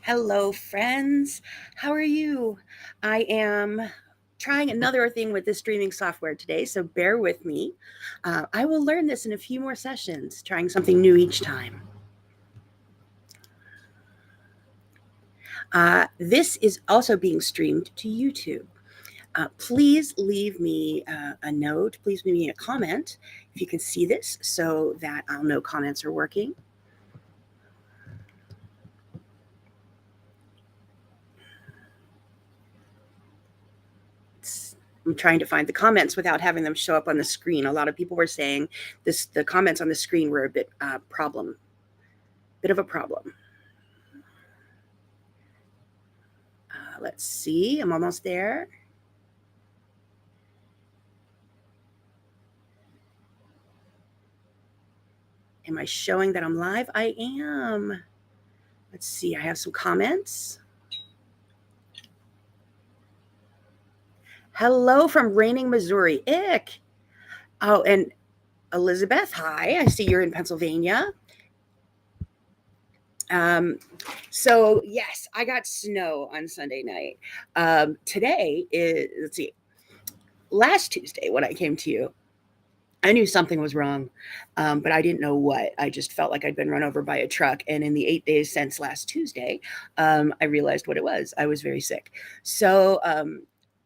Hello, friends. How are you? I am trying another thing with this streaming software today, so bear with me. I will learn this in a few more sessions, trying something new each time. This is also being streamed to YouTube. Please leave me a note. Please leave me a comment if you can see this so that I'll know comments are working. I'm trying to find the comments without having them show up on the screen. A lot of people were saying the comments on the screen were a bit of a problem. Let's see. I'm almost there. Am I showing that I'm live? I am. Let's see. I have some comments. Hello from Raining, Missouri. Ick. Oh, and Elizabeth, hi. I see you're in Pennsylvania. So yes, I got snow on Sunday night. Today is, let's see, last Tuesday when I came to you, I knew something was wrong, but I didn't know what. I just felt like I'd been run over by a truck. And in the 8 days since last Tuesday, I realized what it was. I was very sick. So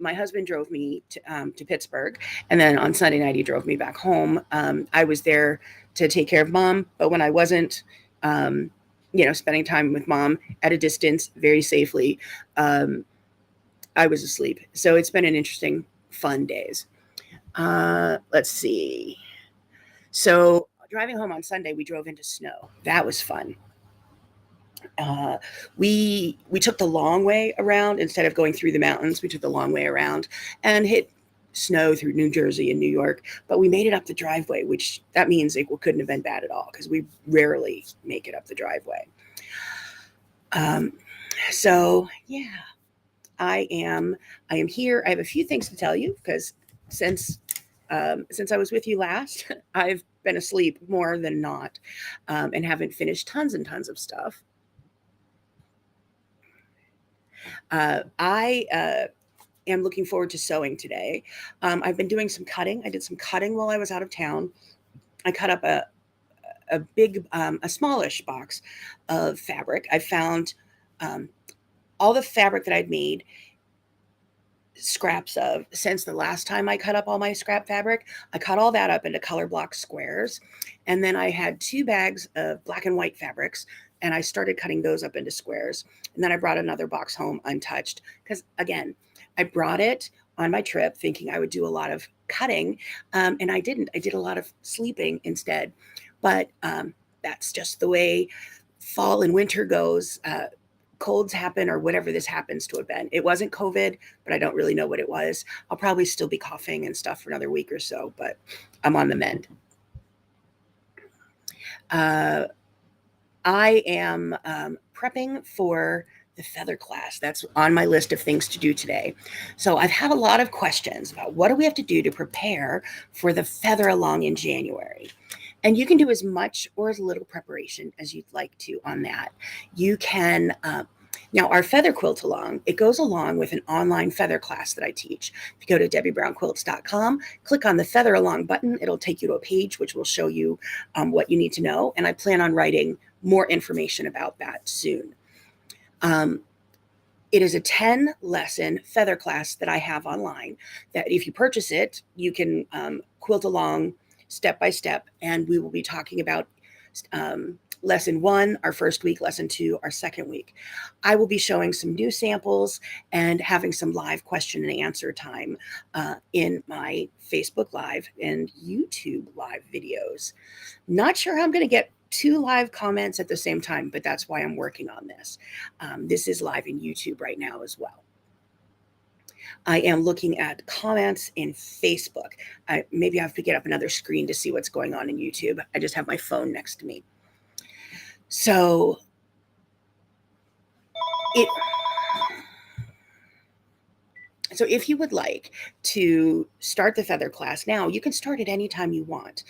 my husband drove me to Pittsburgh. And then on Sunday night, he drove me back home. I was there to take care of mom. But when I wasn't, spending time with mom at a distance very safely, I was asleep. So it's been an interesting, fun days. Let's see. So driving home on Sunday, we drove into snow. That was fun. We took the long way around instead of going through the mountains. We took the long way around and hit snow through New Jersey and New York, but we made it up the driveway, which that means it couldn't have been bad at all because we rarely make it up the driveway. So yeah, I am here. I have a few things to tell you because since I was with you last, I've been asleep more than not, and haven't finished tons and tons of stuff. I am looking forward to sewing today. I've been doing some cutting. I did some cutting while I was out of town. I cut up a big, a smallish box of fabric. I found all the fabric that I'd made scraps of since the last time I cut up all my scrap fabric. I cut all that up into color block squares. And then I had 2 bags of black and white fabrics and I started cutting those up into squares. And then I brought another box home untouched because again, I brought it on my trip thinking I would do a lot of cutting. And I didn't. I did a lot of sleeping instead. But that's just the way fall and winter goes. Colds happen or whatever this happens to have been. It wasn't COVID, but I don't really know what it was. I'll probably still be coughing and stuff for another week or so, but I'm on the mend. I am prepping for the feather class. That's on my list of things to do today. So I've had a lot of questions about what do we have to do to prepare for the feather along in January. And you can do as much or as little preparation as you'd like to on that. You can, now our feather quilt along, it goes along with an online feather class that I teach. If you go to debbiebrownquilts.com, click on the feather along button, it'll take you to a page which will show you what you need to know. And I plan on writing more information about that soon. It is a 10 lesson feather class that I have online that if you purchase it, you can quilt along step by step. And we will be talking about lesson 1, our first week, lesson 2, our second week. I will be showing some new samples and having some live question and answer time in my Facebook Live and YouTube Live videos. Not sure how I'm going to get 2 live comments at the same time, but that's why I'm working on this. This is live in YouTube right now as well. I am looking at comments in Facebook. Maybe I have to get up another screen to see what's going on in YouTube. I just have my phone next to me. So if you would like to start the feather class now, you can start it anytime you want.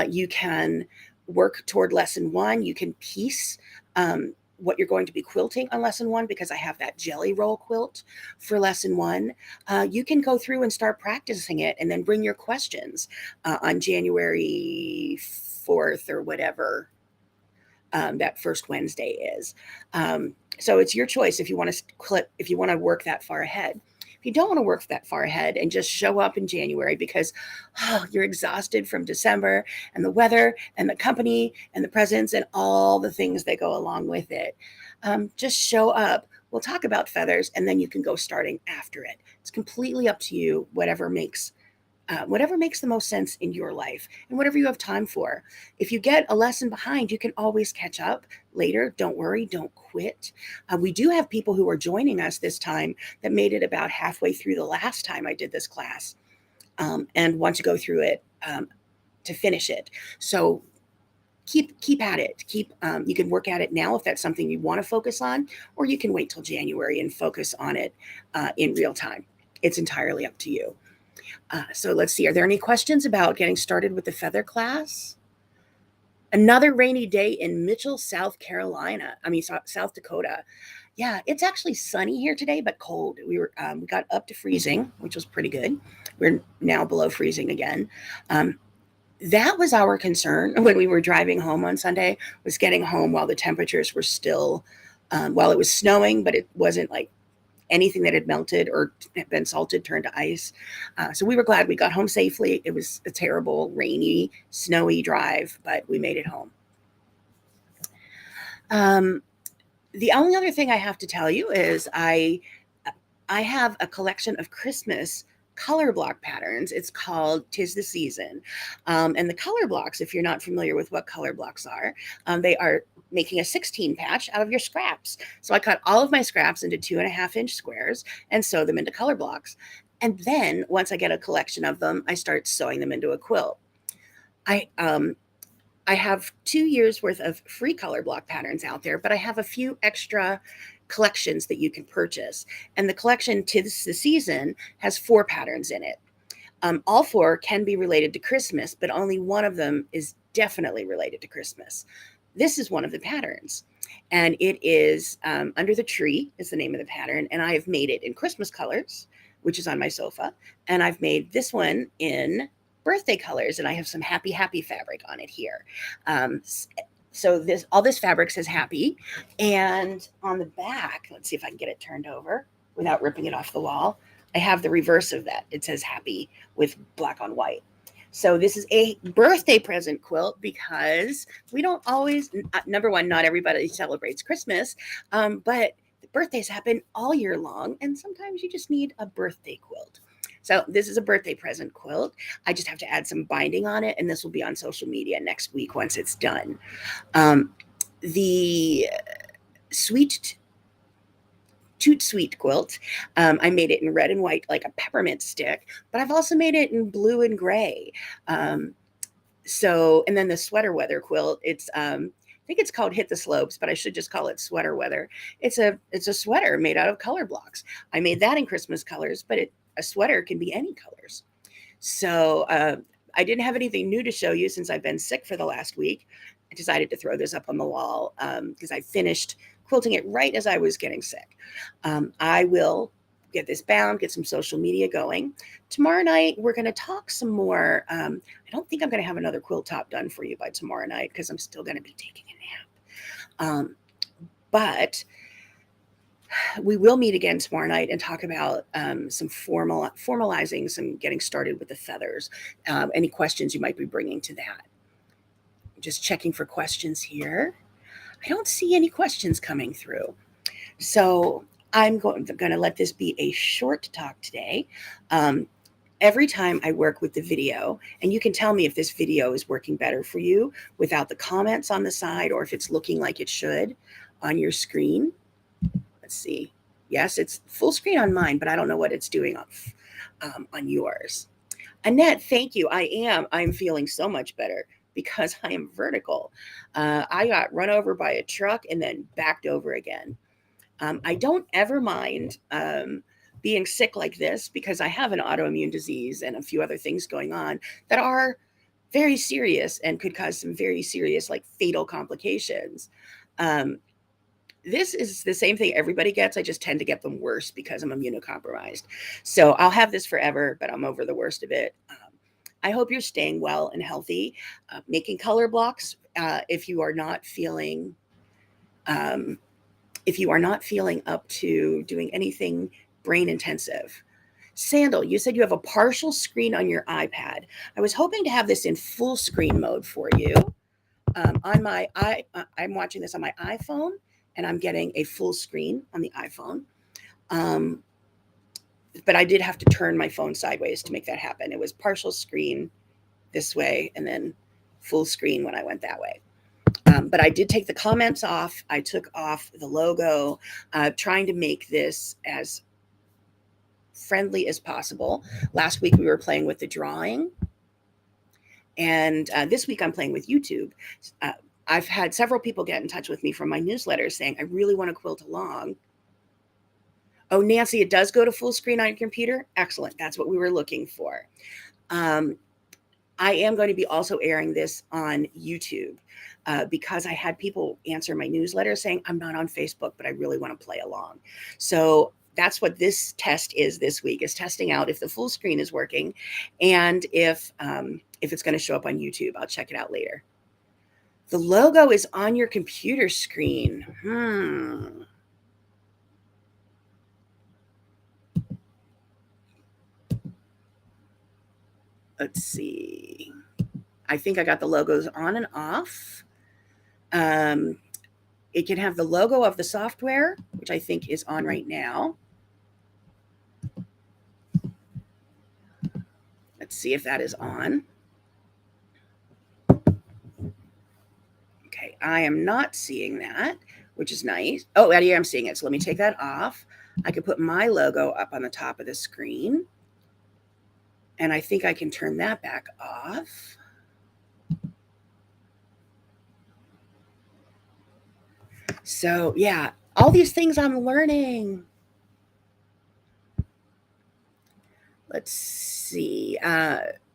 You can work toward lesson 1. You can piece what you're going to be quilting on lesson 1, because I have that jelly roll quilt for lesson 1, you can go through and start practicing it and then bring your questions on January 4th or whatever that first Wednesday is. So it's your choice if you want to work that far ahead. If you don't want to work that far ahead and just show up in January because you're exhausted from December and the weather and the company and the presents and all the things that go along with it, just show up. We'll talk about feathers and then you can go starting after it. It's completely up to you, whatever makes the most sense in your life and whatever you have time for. If you get a lesson behind, you can always catch up later. Don't worry, don't quit. We do have people who are joining us this time that made it about halfway through the last time I did this class and want to go through it to finish it. So keep at it. You can work at it now if that's something you want to focus on, or you can wait till January and focus on it in real time. It's entirely up to you. So let's see. Are there any questions about getting started with the feather class? Another rainy day in Mitchell, South Dakota. Yeah, it's actually sunny here today, but cold. We got up to freezing, which was pretty good. We're now below freezing again. That was our concern when we were driving home on Sunday, was getting home while the temperatures were still, while it was snowing, but it wasn't like anything that had melted or been salted turned to ice. So we were glad we got home safely. It was a terrible, rainy, snowy drive, but we made it home. The only other thing I have to tell you is I have a collection of Christmas color block patterns. It's called 'Tis the Season. And the color blocks, if you're not familiar with what color blocks are, they are making a 16 patch out of your scraps. So I cut all of my scraps into 2.5-inch squares and sew them into color blocks. And then once I get a collection of them, I start sewing them into a quilt. I have 2 years worth of free color block patterns out there, but I have a few extra collections that you can purchase. And the collection 'Tis the Season has 4 patterns in it. All 4 can be related to Christmas, but only one of them is definitely related to Christmas. This is one of the patterns, and it is Under the Tree is the name of the pattern, and I have made it in Christmas colors, which is on my sofa, and I've made this one in birthday colors, and I have some happy fabric on it here. So all this fabric says happy, and on the back, let's see if I can get it turned over without ripping it off the wall. I have the reverse of that. It says happy with black on white. So this is a birthday present quilt because we don't always, number one, not everybody celebrates Christmas, but the birthdays happen all year long, and sometimes you just need a birthday quilt. So this is a birthday present quilt. I just have to add some binding on it, and this will be on social media next week once it's done. The Toot Sweet quilt, I made it in red and white like a peppermint stick, but I've also made it in blue and gray. And then the Sweater Weather quilt, I think it's called Hit the Slopes, but I should just call it Sweater Weather. It's a sweater made out of color blocks. I made that in Christmas colors, but a sweater can be any colors. So I didn't have anything new to show you since I've been sick for the last week. I decided to throw this up on the wall because I finished quilting it right as I was getting sick. I will get this bound, get some social media going. Tomorrow night, we're going to talk some more. I don't think I'm going to have another quilt top done for you by tomorrow night because I'm still going to be taking a nap. But we will meet again tomorrow night and talk about some formalizing, some getting started with the feathers. Any questions you might be bringing to that. Just checking for questions here. I don't see any questions coming through. So I'm going to let this be a short talk today. Every time I work with the video, and you can tell me if this video is working better for you without the comments on the side or if it's looking like it should on your screen. Let's see. Yes, it's full screen on mine, but I don't know what it's doing on yours. Annette, thank you. I'm feeling so much better because I am vertical. I got run over by a truck and then backed over again. I don't ever mind being sick like this because I have an autoimmune disease and a few other things going on that are very serious and could cause some very serious, like fatal complications. this is the same thing everybody gets. I just tend to get them worse because I'm immunocompromised. So I'll have this forever, but I'm over the worst of it. I hope you're staying well and healthy. Making color blocks if you are not feeling um, up to doing anything brain intensive. Sandal, you said you have a partial screen on your iPad. I was hoping to have this in full screen mode for you. I'm watching this on my iPhone, and I'm getting a full screen on the iPhone. But I did have to turn my phone sideways to make that happen. It was partial screen this way, and then full screen when I went that way. But I did take the comments off. I took off the logo, trying to make this as friendly as possible. Last week we were playing with the drawing, and this week I'm playing with YouTube. I've had several people get in touch with me from my newsletter saying, I really want to quilt along. Oh, Nancy, it does go to full screen on your computer? Excellent. That's what we were looking for. I am going to be also airing this on YouTube because I had people answer my newsletter saying, I'm not on Facebook, but I really want to play along. So that's what this test is this week, is testing out if the full screen is working and if it's going to show up on YouTube. I'll check it out later. The logo is on your computer screen. Let's see. I think I got the logos on and off. It can have the logo of the software, which I think is on right now. Let's see if that is on. Okay, I am not seeing that, which is nice. Oh, yeah, I'm seeing it. So let me take that off. I can put my logo up on the top of the screen. And I think I can turn that back off. So yeah, all these things I'm learning. Let's see.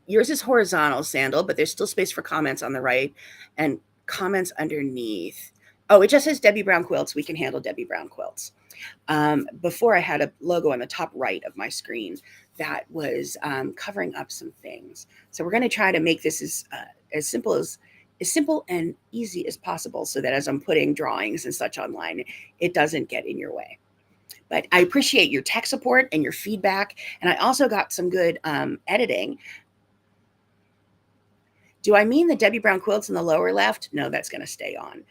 Yours is horizontal, Sandal, but there's still space for comments on the right and comments underneath. Oh, it just says Debbie Brown Quilts. We can handle Debbie Brown Quilts. Before I had a logo on the top right of my screen that was covering up some things. So we're going to try to make this as simple and easy as possible so that as I'm putting drawings and such online, it doesn't get in your way. But I appreciate your tech support and your feedback. And I also got some good editing. Do I mean the Debbie Brown Quilts in the lower left? No, that's going to stay on.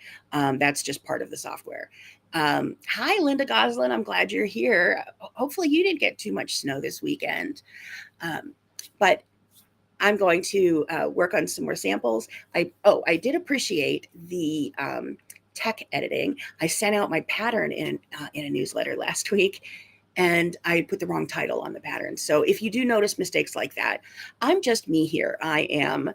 That's just part of the software. Hi, Linda Goslin. I'm glad you're here. Hopefully you didn't get too much snow this weekend. But I'm going to work on some more samples. I did appreciate the tech editing. I sent out my pattern in a newsletter last week, and I put the wrong title on the pattern. So if you do notice mistakes like that, I'm just me here. I am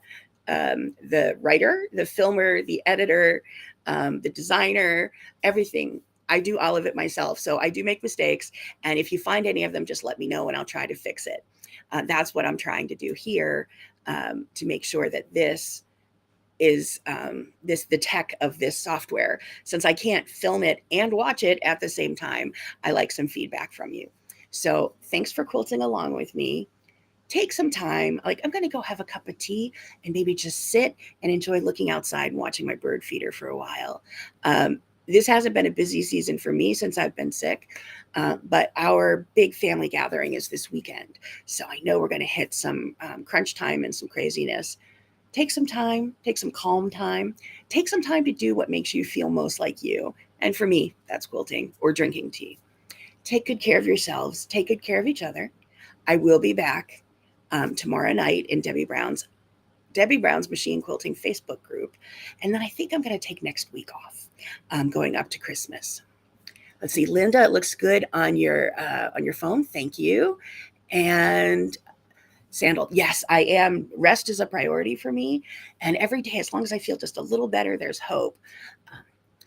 the writer, the filmer, the editor, the designer, everything. I do all of it myself. So I do make mistakes. And if you find any of them, just let me know and I'll try to fix it. That's what I'm trying to do here to make sure that this is the tech of this software. Since I can't film it and watch it at the same time, I like some feedback from you. So thanks for quilting along with me. Take some time. Like, I'm going to go have a cup of tea and maybe just sit and enjoy looking outside and watching my bird feeder for a while. This hasn't been a busy season for me since I've been sick, but our big family gathering is this weekend. So I know we're going to hit some crunch time and some craziness. Take some time, take some calm time, take some time to do what makes you feel most like you. And for me, that's quilting or drinking tea. Take good care of yourselves. Take good care of each other. I will be back tomorrow night in Debbie Brown's Machine Quilting Facebook group. And then I think I'm going to take next week off going up to Christmas. Let's see, Linda, it looks good on your phone. Thank you. And Sandal, yes, I am. Rest is a priority for me. And every day, as long as I feel just a little better, there's hope.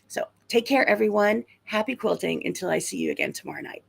So take care, everyone. Happy quilting until I see you again tomorrow night.